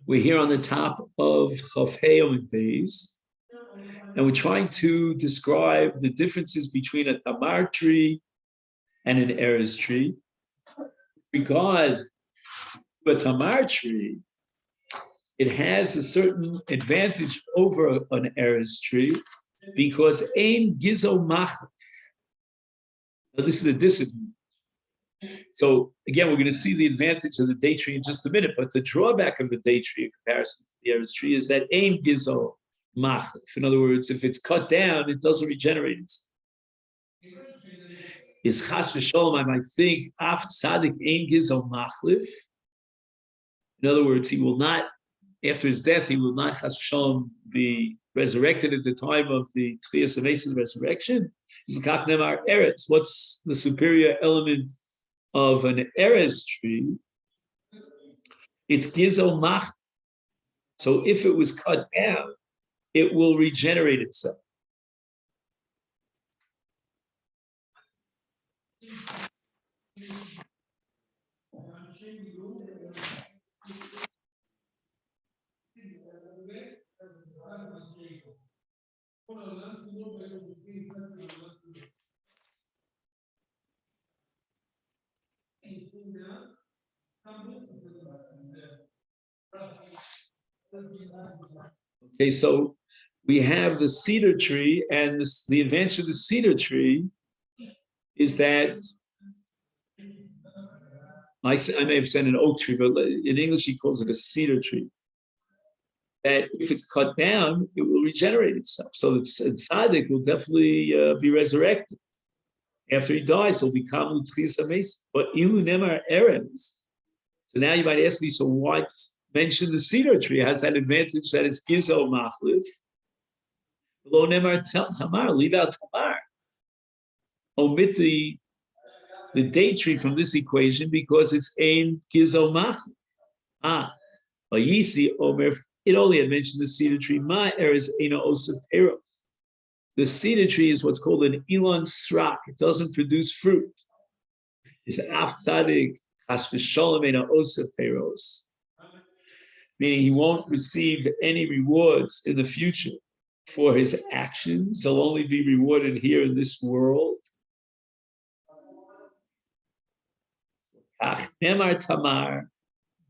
We're here on the top of Chaf Heyom Beis, and we're trying to describe the differences between a tamar tree and an erez tree. Regard a tamar tree, it has a certain advantage over an erez tree because ein gizo machif. Now this is a disadvantage. So again, we're going to see the advantage of the date tree in just a minute, but the drawback of the date tree in comparison to the erez tree is that ein gizo machif. In other words, if it's cut down, it doesn't regenerate itself. Is chas v'sholom, I might think, af tzadik ein gizo machlif. In other words, he will not, after his death, he will not chas v'sholom be resurrected at the time of the Tchias HaMesim resurrection. What's the superior element of an erez tree? It's gizo mach. So if it was cut down, it will regenerate itself. Okay, so we have the cedar tree, and the advantage of the cedar tree is that I may have said an oak tree, but in English he calls it a cedar tree. That if it's cut down, it will regenerate itself. So the tzaddik will definitely be resurrected. After he dies, he'll become Tchias HaMesim. But ilu nemar erez. So now you might ask me, so why mention the cedar tree? It has that advantage that it's gizo machlif. Lo nemar tamar, leave out tamar. Omit the date tree from this equation because it's ein gizo machlif. Vayisi omer. It only had mentioned the cedar tree. Ma erez eino osef peros. The cedar tree is what's called an elon srak. It doesn't produce fruit. It's af tzadik chas v'sholom eino osef peros. Meaning he won't receive any rewards in the future for his actions. He'll only be rewarded here in this world. Nemar tamar.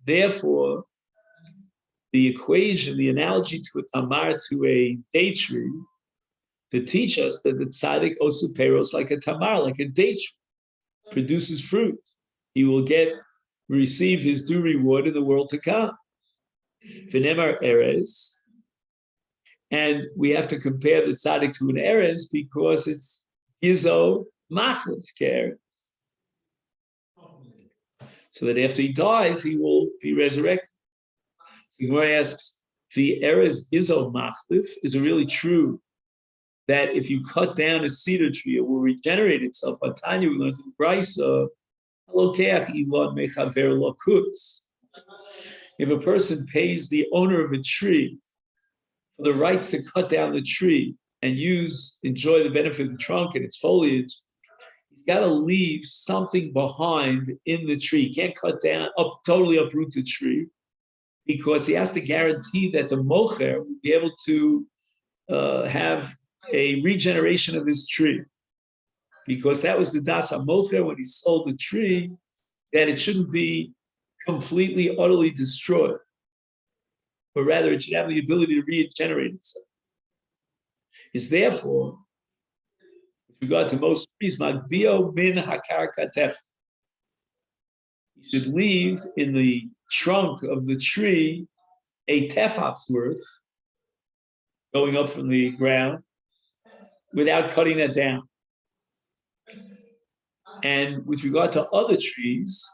Therefore, the equation, the analogy to a tamar, to a date tree, to teach us that the tzaddik osu peros like a tamar, like a date tree, produces fruit. He will receive his due reward in the world to come. V'nemar erez, and we have to compare the tzaddik to an erez because it's gizo machlif care. So that after he dies, he will be resurrected. So Gemara asks, the erez gizo machlif, is it really true that if you cut down a cedar tree, it will regenerate itself? But Tanya, we learned in Brisa, if a person pays the owner of a tree for the rights to cut down the tree and enjoy the benefit of the trunk and its foliage, he's got to leave something behind in the tree. He can't cut down, totally uproot the tree, because he has to guarantee that the mocher will be able to have a regeneration of his tree. Because that was the das mocher when he sold the tree, that it shouldn't be completely, utterly destroyed, but rather it should have the ability to regenerate itself. Is therefore, with regard to most trees, magbio min hakarka tef. You should leave in the trunk of the tree a tefach's worth going up from the ground without cutting that down. And with regard to other trees,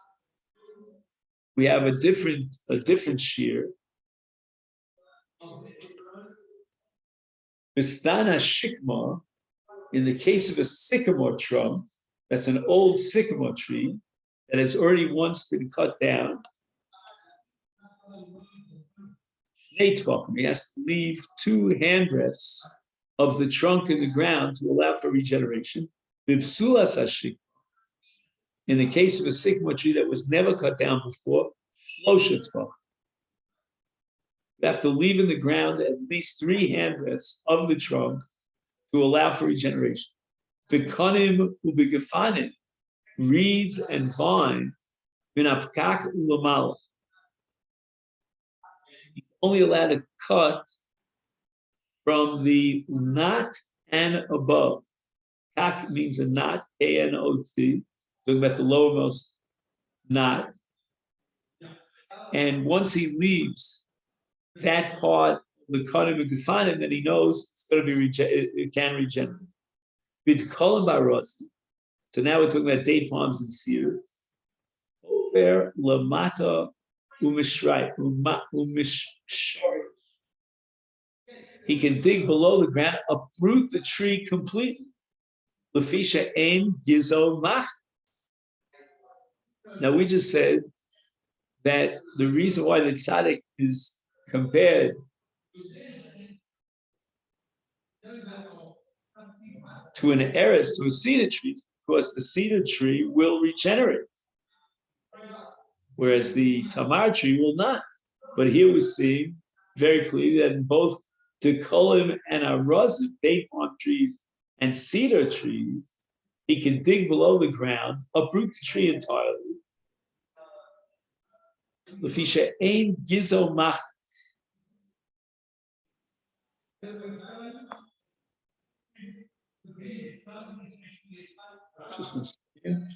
we have a different shear. Vistana shikma, in the case of a sycamore trunk, that's an old sycamore tree that has already once been cut down. He has to leave 2 handbreadths of the trunk in the ground to allow for regeneration. In the case of a sycamore tree that was never cut down before, You have to leave in the ground at least 3 handbreadths of the trunk to allow for regeneration. Bikonim ubigefanim, reeds and vine, minapkak ulamala. You're only allowed to cut from the knot and above. Kak means a knot, K-N-O-T, talking about the lowermost knot. And once he leaves that part of the Kanim and Gufanim, then he knows it's going to be it can regenerate. So now we're talking about date palms and cedar. Ofer lamata umishrai. He can dig below the ground, uproot the tree completely. Lefisha ein gizo mach. Now we just said that the reason why the tzaddik is compared to an eres, to a cedar tree, because the cedar tree will regenerate, whereas the tamar tree will not. But here we see very clearly that in both the kolim and arazim, date palm trees and cedar trees, he can dig below the ground, uproot the tree entirely. Lefisha ein gizo mach. Just one second.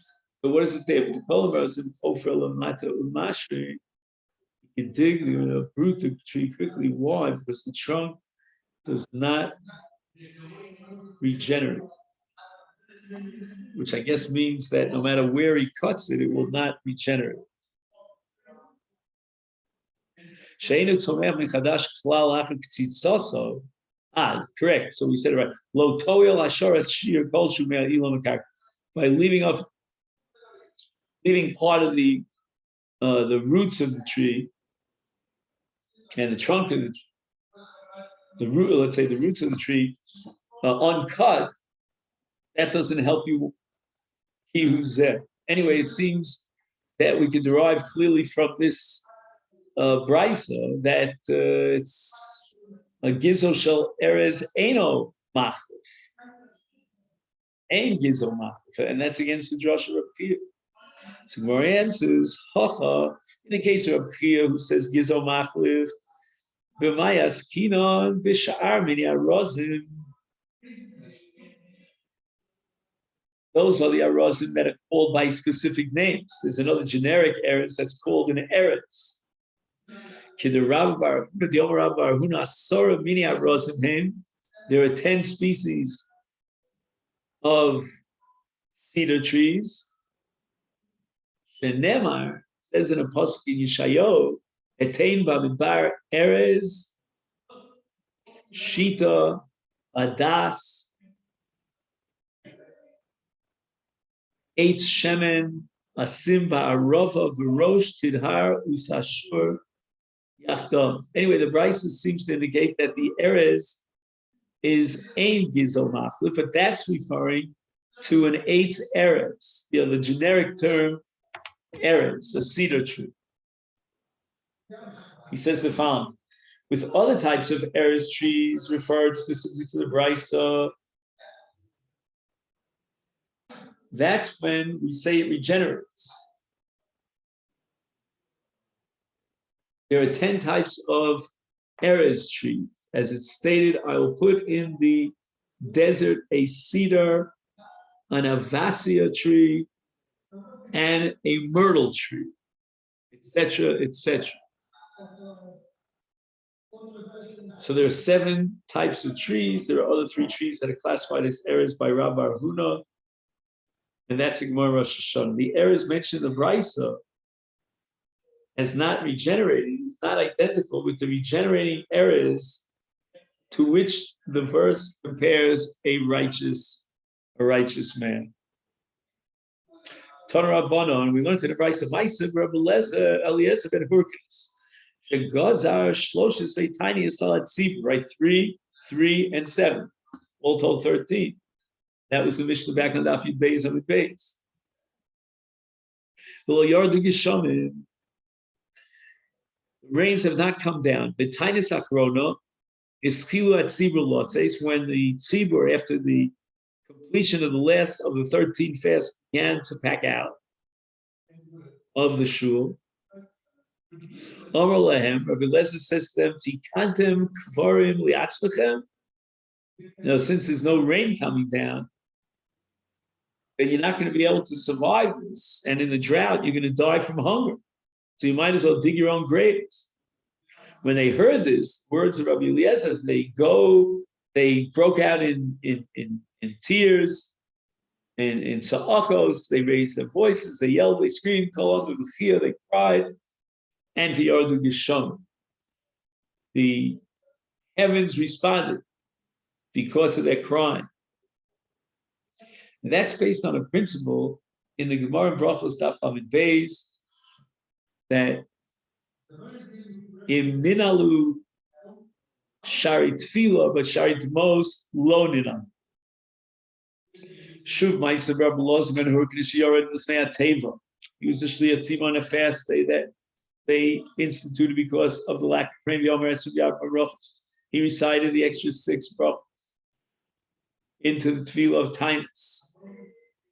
So what does it say? The kolim arazim ofer lamata umashri. You can dig, you're going to uproot the tree quickly. Why? Because the trunk does not regenerate, which I guess means that no matter where he cuts it, it will not regenerate. Correct. So we said it right. Lo toil asharas shir kol shumei ilon mekar. By leaving part of the roots of the tree and the trunk of the root, let's say the roots of the tree, uncut, that doesn't help you. He who's there. Anyway, it seems that we can derive clearly from this brisa that it's a gizo shel erez eno machlif, ein gizo machlif, and that's against the drasha of Reb Chia. So Gemara answers, hacha, in the case of Reb Chia who says gizo machlif, b'mayas kinon b'sha'ar mini arozim. Those are the arazim that are called by specific names. There's another generic eretz that's called an eretz. There are 10 species of cedar trees. Shenemar says in a pasuk in Yeshayahu, etein b'midbar erez, shita, adas, Eitz shemen, asim ba'arova, v'rosh tidhar usashur yachdav. Anyway, the brisa seems to indicate that the erez is ein gizo machlif, but that's referring to an eitz erez, the generic term erez, a cedar tree. He says the following: with other types of erez trees referred specifically to the brisa, that's when we say it regenerates. There are 10 types of erez trees. As it's stated, I will put in the desert a cedar, an avasia tree, and a myrtle tree, etc., etc. So there are 7 types of trees. There are other 3 trees that are classified as erez by Rabbi Huna, and that's in Gemara Rosh Hashanah. The erez mentioned in the brisa has not regenerated. It's not identical with the regenerating erez to which the verse compares a righteous man. Tana Rabbanon, and we learned in the brisa Ma'aseh Rabbi Eliezer ben Hurkis. Shegazar shloshes tiny salat tzibur, right? 3, 3, and 7, all told 13. That was the Mishnah back on Daf Yud Beis on the base. The Rains have not come down. The Taanit akrona is chilu at tzibur lotzes, when the tzibur, after the completion of the last of the 13 fasts, began to pack out of the shul. Amar lahem, Rabbi Lezer says to them, Tikantem kvarim liatzmechem. Now, since there's no rain coming down, then you're not going to be able to survive this. And in the drought, you're going to die from hunger. So you might as well dig your own graves. When they heard this, words of Rabbi Eliezer, they broke out in tears, in sa'akos, they raised their voices, they yelled, they screamed, they cried, and v'yardu gesham. The heavens responded because of their crying. And that's based on a principle in the Gemara in Brachos Daf Lamed Beis, that in minalu shari tefila, but shari temos lo ninam. Shuv ma'aser Rabbi Elazar ben Hurkis yored l'fnei teva. He was the shliach tzima on a fast day that they instituted because of the lack of rain. He recited the extra 6 brachos into the tefillah of Taanit,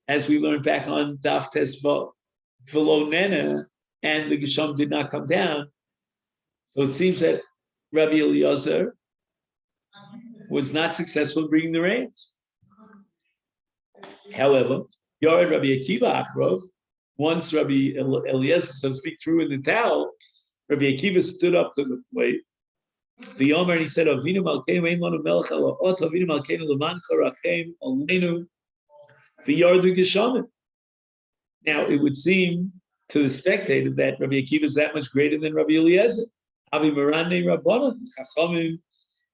as we learned back on Daf Tesvav. V'lo nena, and the Gesham did not come down. So it seems that Rabbi Eliezer was not successful in bringing the rains. However, Yored Rabbi Akiva Achrov, once Rabbi Eliezer, so to speak, threw in the towel, Rabbi Akiva stood up to the plate. The Yomer, and he said, Avinu Malkeinu ein lanu melech ela ot, Avinu Malkeinu lemancha rachem aleinu v'yardu geshamim. Now, it would seem to the spectator that Rabbi Akiva is that much greater than Rabbi Eliezer. Avi Marane Rabbanan, Chachamim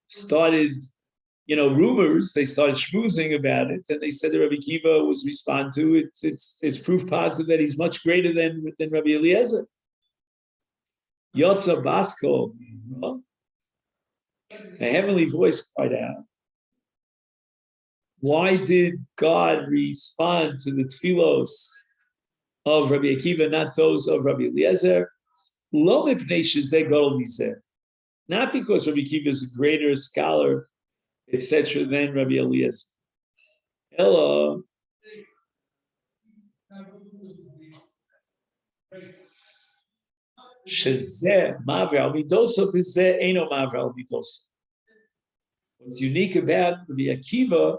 started, rumors, they started schmoozing about it, and they said that Rabbi Akiva was respond to it. It's proof positive that he's much greater than Rabbi Eliezer. Yotza Basko, a heavenly voice cried out, why did God respond to the tefillos of Rabbi Akiva, not those of Rabbi Eliezer? Lo mipnei shezeh gadol mizeh. Not because Rabbi Akiva is a greater scholar, etc., than Rabbi Eliezer. Ella, shezeh mavre al midoso b'zeh eino mavre al midoso. What's unique about Rabbi Akiva,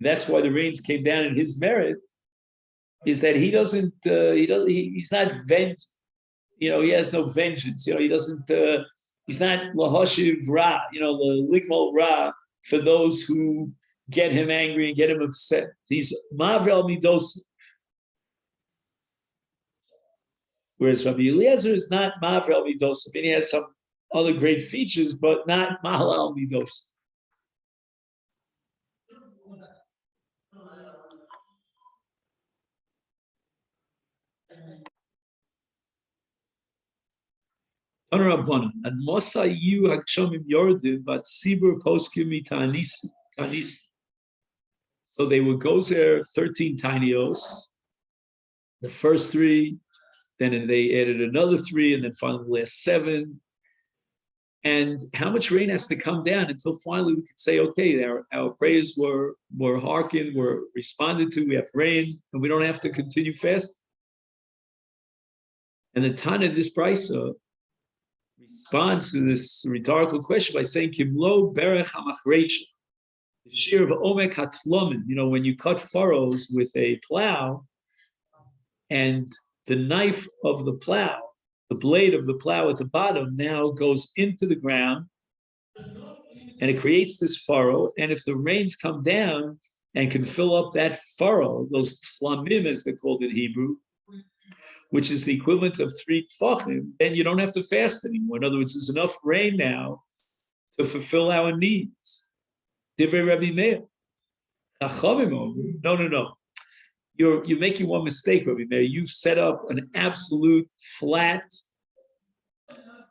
that's why the rains came down in his merit, is that he doesn't, he's not vengeful. He has no vengeance. He doesn't, he's not lahashiv ra, the ligmal ra for those who get him angry and get him upset. He's mavrel midos. Whereas Rabbi Eliezer is not mavrel midos. I mean, he has some other great features, but not mahalal midos. And Mosa you Hakshomim Yordiv at Sibur Poskimi Tanis. So they would go there 13 tinios, the first 3, then they added another 3, and then finally the last 7. And how much rain has to come down until finally we could say, okay, our prayers were hearkened, were responded to, we have rain, and we don't have to continue fasting. And the Taanit, this brisa, responds to this rhetorical question by saying, Kimlo berech hamachreisha, the shear of omek hatlomin. When you cut furrows with a plow, and the knife of the plow, the blade of the plow at the bottom now goes into the ground, and it creates this furrow. And if the rains come down and can fill up that furrow, those tlamim, as they're called in Hebrew, which is the equivalent of 3 tfachim, then you don't have to fast anymore. In other words, there's enough rain now to fulfill our needs. Divrei Rabbi Meir. No. You're making one mistake, Rabbi Meir. You've set up an absolute flat,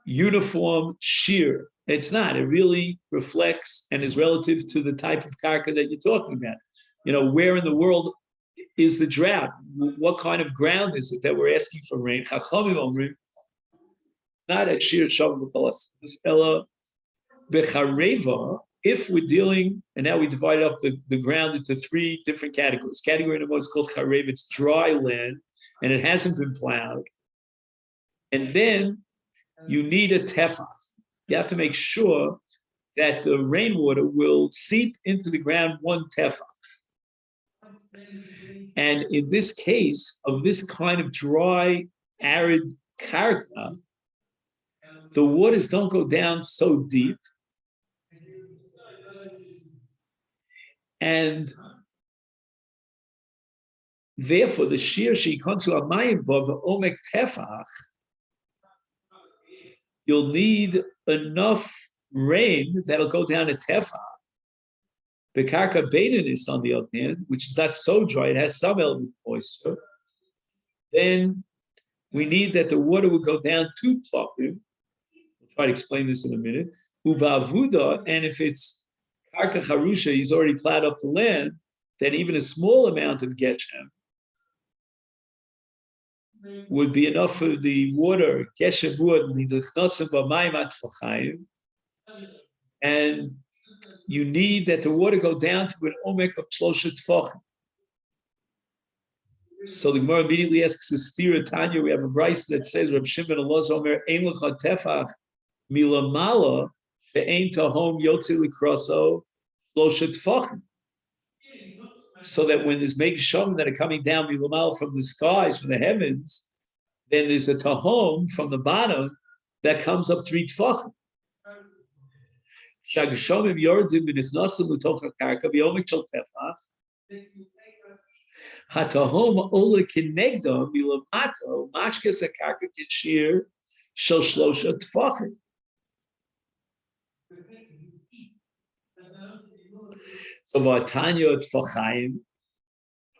uniform shear. It's not. It really reflects and is relative to the type of karka that you're talking about. Where in the world is the drought? What kind of ground is it that we're asking for rain? Chachamim omrim, not a sheer shavim b'cholas ella bechareva. If we're dealing, and now we divide up the ground into three different categories. Category number one is called charev, it's dry land, and it hasn't been plowed. And then you need a tefach. You have to make sure that the rainwater will seep into the ground one tefach. And in this case, of this kind of dry, arid karka, the waters don't go down so deep. And therefore, the shir she'ikonsu amayim bo v'omek tefach, you'll need enough rain that'll go down a tefach. The karka beinunis, on the other hand, which is not so dry, it has some element of moisture. Then we need that the water will go down 2 tefachim. We'll try to explain this in a minute. Uba avuda, and if it's karka harusha, he's already plowed up the land, then even a small amount of geshem would be enough for the water, geshem wood, and you need that the water go down to an omek of 3 tefachim. So the Gemara immediately asks the stira Tanya. We have a brayso that says, Reb Shimon Elazar Omer ein lecha tefach milamala ve'ein tahom yotze likroso 3 tefachim. So that when there's megashom that are coming down milamala from the skies, from the heavens, then there's a tahom from the bottom that comes up 3 tefachim. Shagshomim yordim b'nichnasim l'toch hakarka b'yomek shel tefach. Hatahom ola kinegdom milamato mashkes hakarka kishir shel 3 tefachim. So v'atanya tefachim,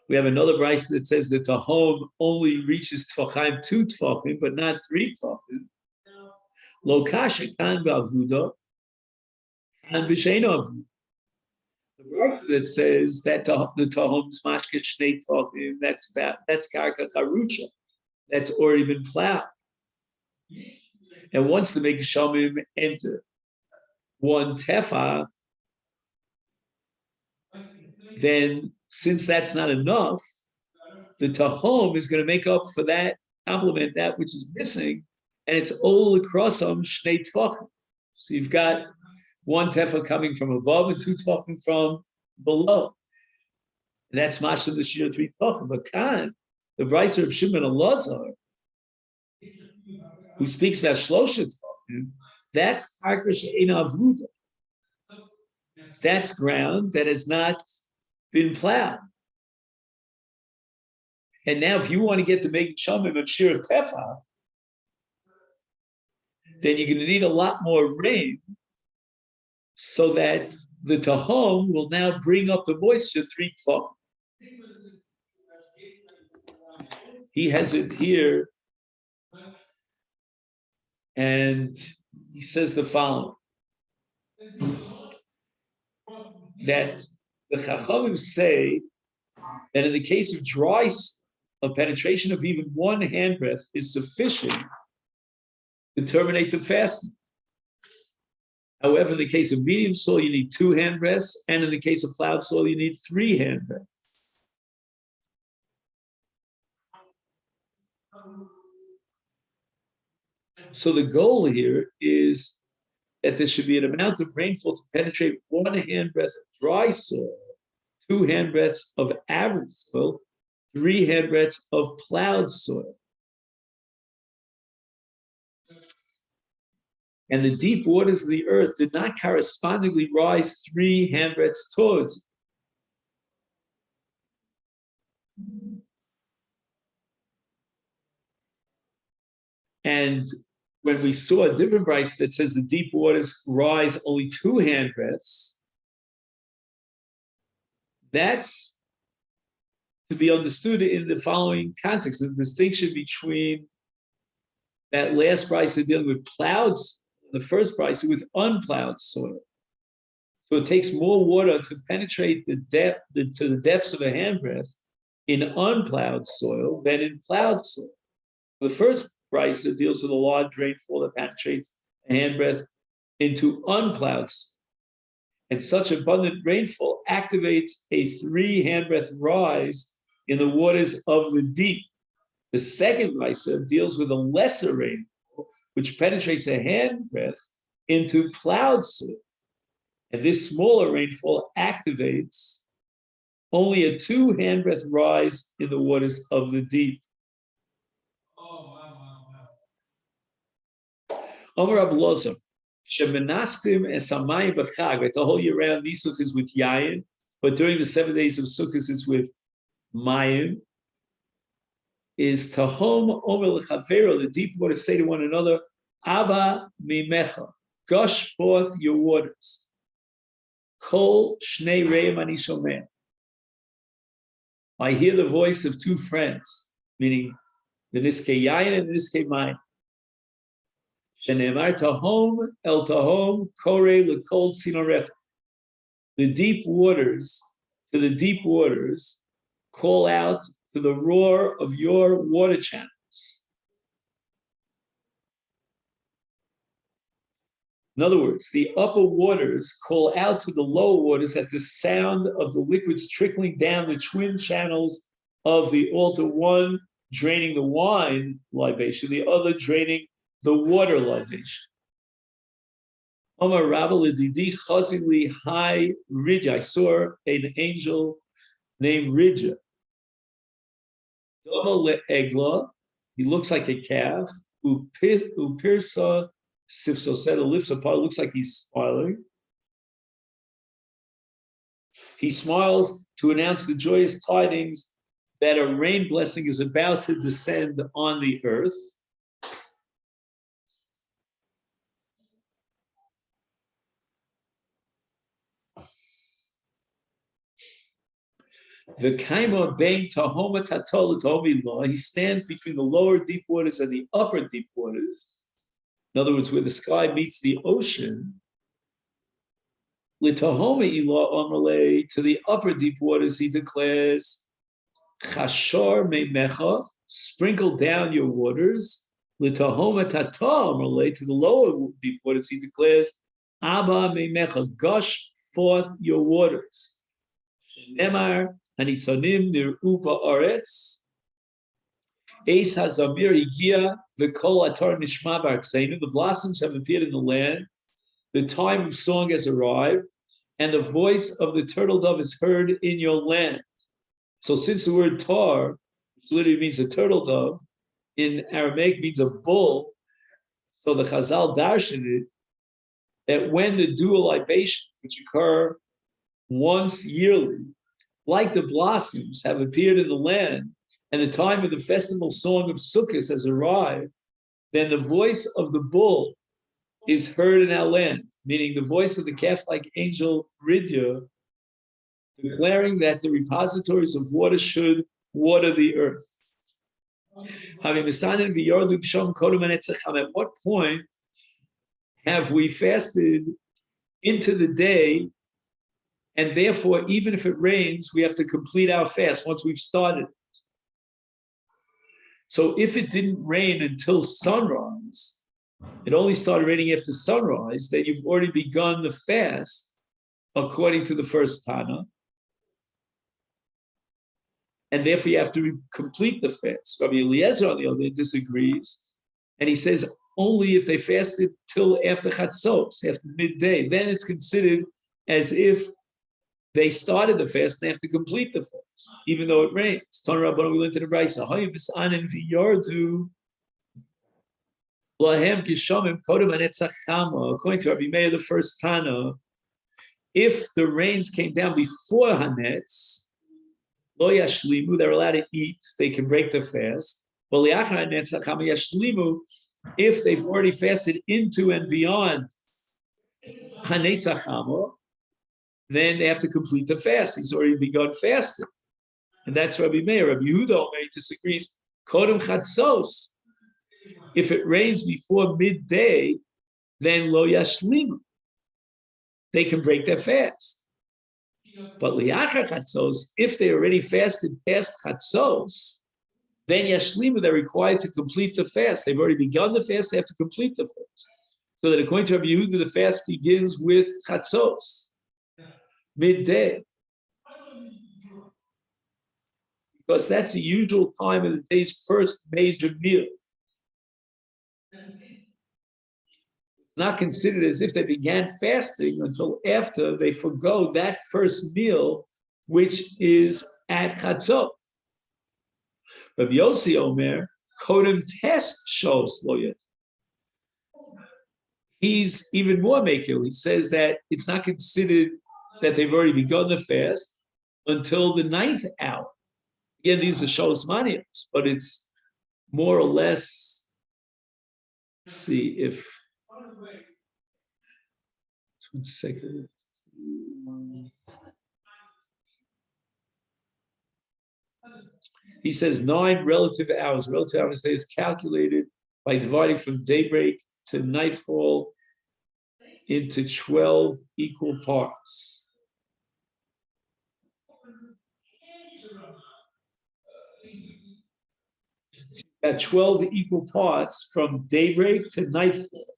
we have another brayso that says that the tahom only reaches tefachim 2 tefachim, but not 3 tefachim. Lo kasha kan b'avuda and b'sheino avuda. The brayso that says that the tahom's mashket shnei tefachim, that's karka charusha, that's already been plowed. And once the megashamim enter 1 tefach, then since that's not enough, the tahom is going to make up for that, complement that which is missing, and it's all across them shnei tefachim. So you've got 1 tefach coming from above and 2 tefachim from below, and that's mashal the shir 3 tefachim. But Khan, the brayso of Shimon Elazar, who speaks about 3 tefachim, that's karka she'ein avuda. That's ground that has not been plowed. And now if you want to get the Meg Shamim of Shir Tefach, then you're going to need a lot more rain so that the Tahom will now bring up the moisture 3 tefach. He has it here, and he says the following, that the Chachamim say that in the case of dry, a penetration of even 1 handbreadth is sufficient to terminate the fasting. However, in the case of medium soil, you need 2 handbreadths, and in the case of plowed soil, you need 3 handbreadths. So the goal here is that there should be an amount of rainfall to penetrate 1 handbreadth of dry soil, 2 handbreadths of average soil, 3 handbreadths of plowed soil. And the deep waters of the earth did not correspondingly rise 3 handbreadths towards it. And when we saw a different brayso that says the deep waters rise only 2 handbreadths, that's to be understood in the following context: the distinction between that last brayso dealing with plowed, the first brayso with unplowed soil. So it takes more water to penetrate the depth to the depths of a handbreadth in unplowed soil than in plowed soil. The first brisa deals with a large rainfall that penetrates a handbreadth into unplowed soil. And such abundant rainfall activates a 3 handbreadth rise in the waters of the deep. The second brisa deals with a lesser rainfall, which penetrates a handbreadth into plowed soil. And this smaller rainfall activates only a 2 handbreadth rise in the waters of the deep. Omer Rab Lozer, Shemenaskim esamayim b'chag. Right, the whole year round, Nisuch is with yayin, but during the 7 days of Sukkot, it's with mayim. Is tahom omer lechavero, the deep waters say to one another, Abba mimecha, gush forth your waters. Kol shnei reim ani shomeh. I hear the voice of 2 friends, meaning the niskei yayin and the niskei mayim. Shenemar tahom el tahom kore lekol tzinorecha. The deep waters, to the deep waters, call out to the roar of your water channels. In other words, the upper waters call out to the lower waters at the sound of the liquids trickling down the twin channels of the altar, one draining the wine libation, the other draining the water libation. Omar Rabba Lididi Chazili Hai Ridja. I saw an angel named Ridja. Egla, he looks like a calf. Upirsa Sifso said, the lips apart, looks like he's smiling. He smiles to announce the joyous tidings that a rain blessing is about to descend on the earth. The kaima bein tahoma tatol tahomila. He stands between the lower deep waters and the upper deep waters. In other words, where the sky meets the ocean. Litahoma ila omrle, to the upper deep waters, he declares, Chashor meimecha, sprinkle down your waters. Litahoma tata omrle, to the lower deep waters, he declares, Abba meimecha, gush forth your waters. Nemar Hanitzonim nir'u ba'aretz. Eis hazamir higia v'kol atar nishma b'artzeinu. The blossoms have appeared in the land. The time of song has arrived, and the voice of the turtle dove is heard in your land. So, since the word tar, which literally means a turtle dove, in Aramaic means a bull, so the Chazal darshan it that when the dual libations, which occur once yearly, like the blossoms, have appeared in the land, and the time of the festival song of Sukkot has arrived, then the voice of the bull is heard in our land, meaning the voice of the calf-like angel Ridya, declaring that the repositories of water should water the earth. At what point have we fasted into the day? And therefore, even if it rains, we have to complete our fast once we've started. So if it didn't rain until sunrise, it only started raining after sunrise, then you've already begun the fast according to the first Tana. And therefore, you have to complete the fast. Rabbi Eliezer, on the other hand, disagrees. And he says only if they fasted till after Chatzos, after midday, then it's considered as if they started the fast and they have to complete the fast, even though it rains. Tana Rabbanan, we learned in the Brisa, according to Rabbi Meir, the first Tana, if the rains came down before Hanetz, lo yashlimu, they're allowed to eat, they can break the fast. If they've already fasted into and beyond Hanetzachama, then they have to complete the fast. He's already begun fasting. And that's Rabbi Meir. Rabbi Yehuda disagrees. Kodem chatzos. If it rains before midday, then lo yashlimu. They can break their fast. But liachar chatzos, if they already fasted past chatzos, then Yashlima, they're required to complete the fast. They've already begun the fast, they have to complete the fast. So that according to Rabbi Yehuda, the fast begins with chatzos, midday. Because that's the usual time of the day's first major meal. It's not considered as if they began fasting until after they forgo that first meal, which is at chatzot. Rabbi Yossi Omer, Kodem Tes Shos Loyet. He's even more makil. He says that it's not considered that they've already begun the fast until the 9th hour. Again, these are Shos Manios, but it's more or less, let's see if, 1 second. He says 9 relative hours. Relative hours is calculated by dividing from daybreak to nightfall into 12 equal parts. At 12 equal parts from daybreak to nightfall.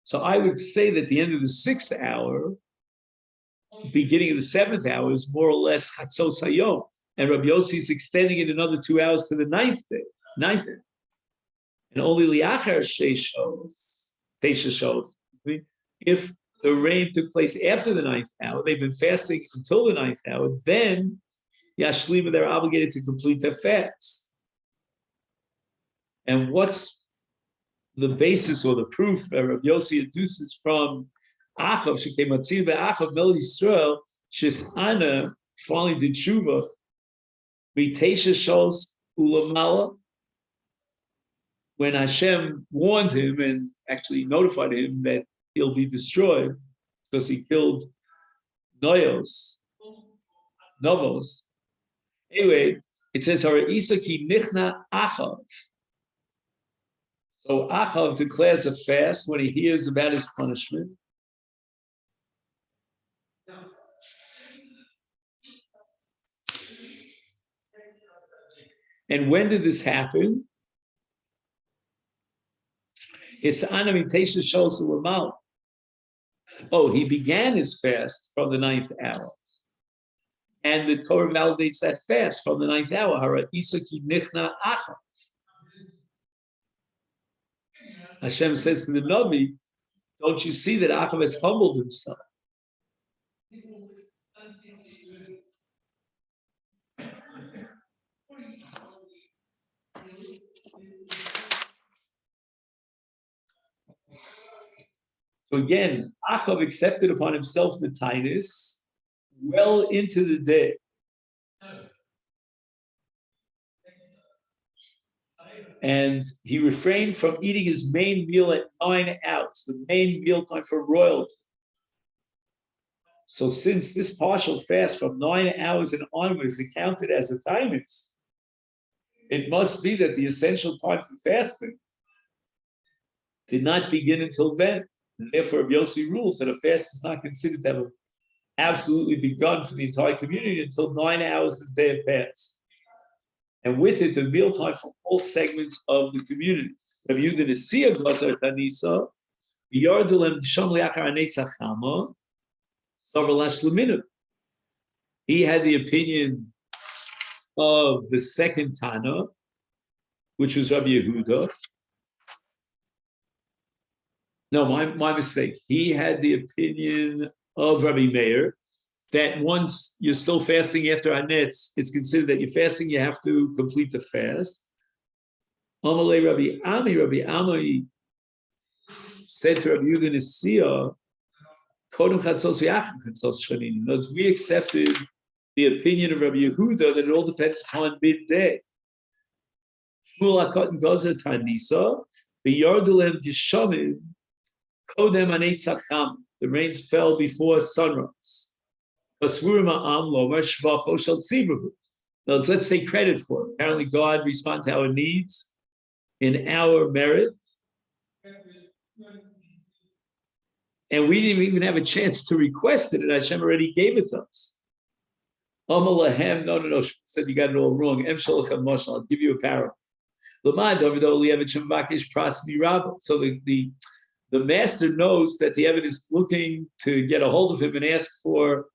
So I would say that the end of the 6th hour, beginning of the 7th hour, is more or less Chatzos Hayom. And Rabbi Yossi is extending it another 2 hours to the 9th day. And only Liachar Teisha shows. If the rain took place after the 9th hour, they've been fasting until the 9th hour, then Yashlima, they're obligated to complete their fast. And what's the basis or the proof that Rabbi Yossi adduces from Achav, Shekematzir be'Achav Mel Yisrael, Shis'ana finally did tshuva, B'teisha Shos Ulamala, when Hashem warned him and actually notified him that he'll be destroyed because he killed Novos. Anyway, it says, Hara Ki Nichna Achav. So Achav declares a fast when he hears about his punishment. And when did this happen? Oh, he began his fast from the 9th hour. And the Torah validates that fast from the 9th hour. Hara Isaki Nichna Achav. Hashem says to the Navi, don't you see that Achav has humbled himself? So again, Achav accepted upon himself the Taanit well into the day. And he refrained from eating his main meal at 9 hours, the main meal time for royalty. So since this partial fast from 9 hours and onwards is counted as a Taanit, it must be that the essential time for fasting did not begin until then. And therefore, Rabbi Yossi rules that a fast is not considered to have absolutely begun for the entire community until 9 hours of the day have passed. And with it, the mealtime for all segments of the community. Rabbi Yehuda Nesiya Gazar Tanisa, Yardulem Sham Liachar Anetzachama, Savralash Leminu. He had the opinion of the second Tana, which was Rabbi Yehuda. No, my mistake. He had the opinion of Rabbi Meir that once you're still fasting after Hanetz, it's considered that you're fasting, you have to complete the fast. Amalei Rabbi Ami said to Rabbi Yehuda Nesiya, Kodem Chatzos v'Achar Chatzos Shchanin. In other words, we accepted the opinion of Rabbi Yehuda that it all depends upon midday. Shmuel HaKatan Gazer Tanisa, v'Yardulem Gishamim, Kodem Anetzacham. The rains fell before sunrise. Now let's take credit for it. Apparently, God responds to our needs in our merit. And we didn't even have a chance to request it, and Hashem already gave it to us. Amalahem, no, said you got it all wrong. I'll give you a parable. So the master knows that the Eved is looking to get a hold of him and ask for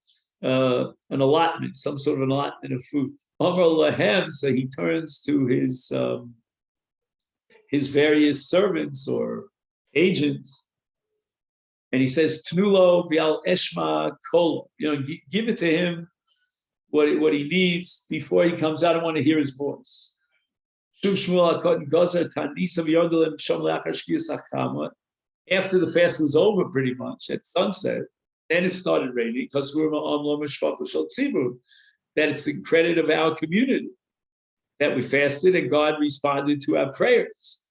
an allotment, some sort of an allotment of food. Amar Lahem, so he turns to his various servants or agents, and he says, "Tnulo vial eshma kolo." Give it to him what he needs before he comes out. I want to hear his voice. After the fast was over, pretty much at sunset, then it started raining because we were that it's the credit of our community that we fasted and God responded to our prayers.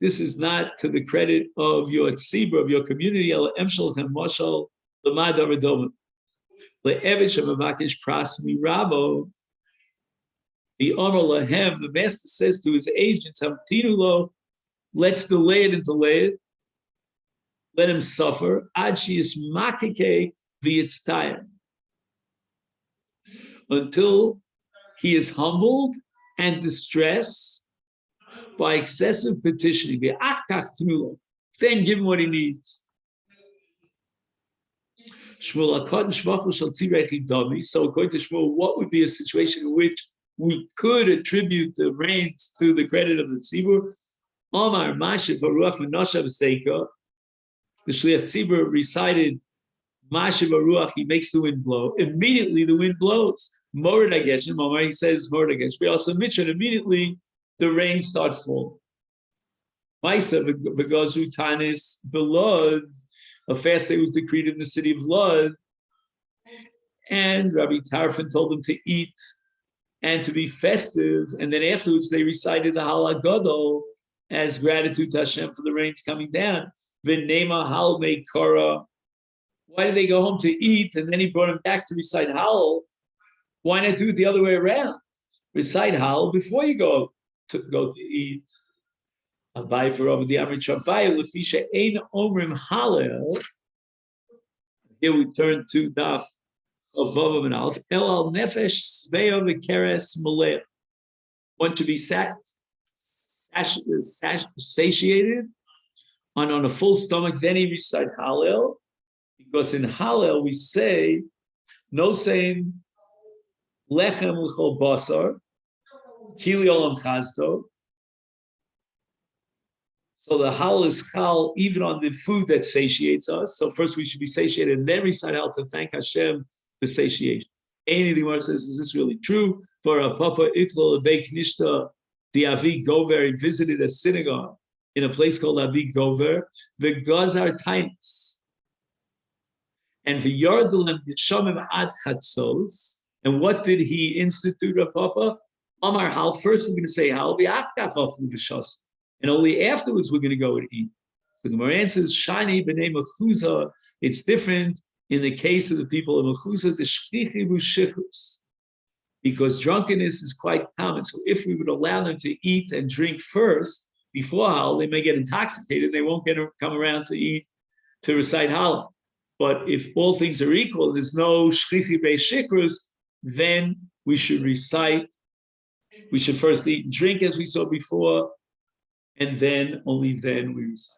This is not to the credit of your tzibur, of your community. The master says to his agents, let's delay it and delay it. Let him suffer. Until he is humbled and distressed by excessive petitioning. Then give him what he needs. So according to Shmuel, what would be a situation in which we could attribute the rains to the credit of the tzibur? Omar Mashev Aruach v'Noshav Seika. The Shliach Tzibur recited Mashev Aruach. He makes the wind blow. Immediately the wind blows. Mored Ageshem. Omar, he says Mored Ageshem. We also mentioned immediately the rain starts falling. Maisa v'Gazu Taanit Belod. A fast day was decreed in the city of Lod, and Rabbi Tarfon told them to eat and to be festive, and then afterwards they recited the Hal Gadol as gratitude to Hashem for the rains coming down. V'nema Hal me Kara. Why did they go home to eat, and then he brought them back to recite Hal? Why not do it the other way around? Recite Hal before you go to eat. Here we turn to Daf Chavav and Aleph. El al nefesh sveo v'keres maleh. Want to be satiated on a full stomach, then he recite Hallel, because in Hallel we say, no saying lechem l'chol basar, kili olam chazdo. So the Hal is Chal even on the food that satiates us. So first we should be satiated and then recite Hal to thank Hashem for satiation. Any of the Gemara says, is this really true? For a Papa Itlo Beik Nishta, the Avi Gover, he visited a synagogue in a place called Avi Gover, the Gazar Tainus. And the Yardalem Yishamim Ad Chatzos. And what did he institute, a Papa? Amar Hal, first we're going to say Hal, and only afterwards we're going to go and eat. So the Gemara answers, Shani b'nei Mechuzah, it's different in the case of the people of Mechuzah, the shchichi b'shichus, because drunkenness is quite common. So if we would allow them to eat and drink first, before Hal, they may get intoxicated, they won't come around to eat, to recite Hal. But if all things are equal, there's no shchichi b'shichus, then we should recite, we should first eat and drink as we saw before, and then, only then we recite.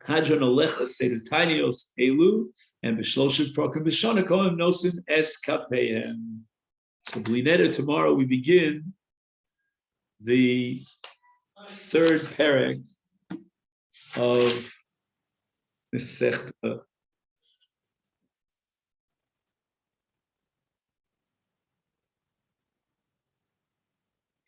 Hadron Alecha Seder Tinios Elu, and B'Shloshet Prokim B'Shana Kohem Nosim Es Kapehem. So, Blineta, tomorrow we begin the third parak of Masechet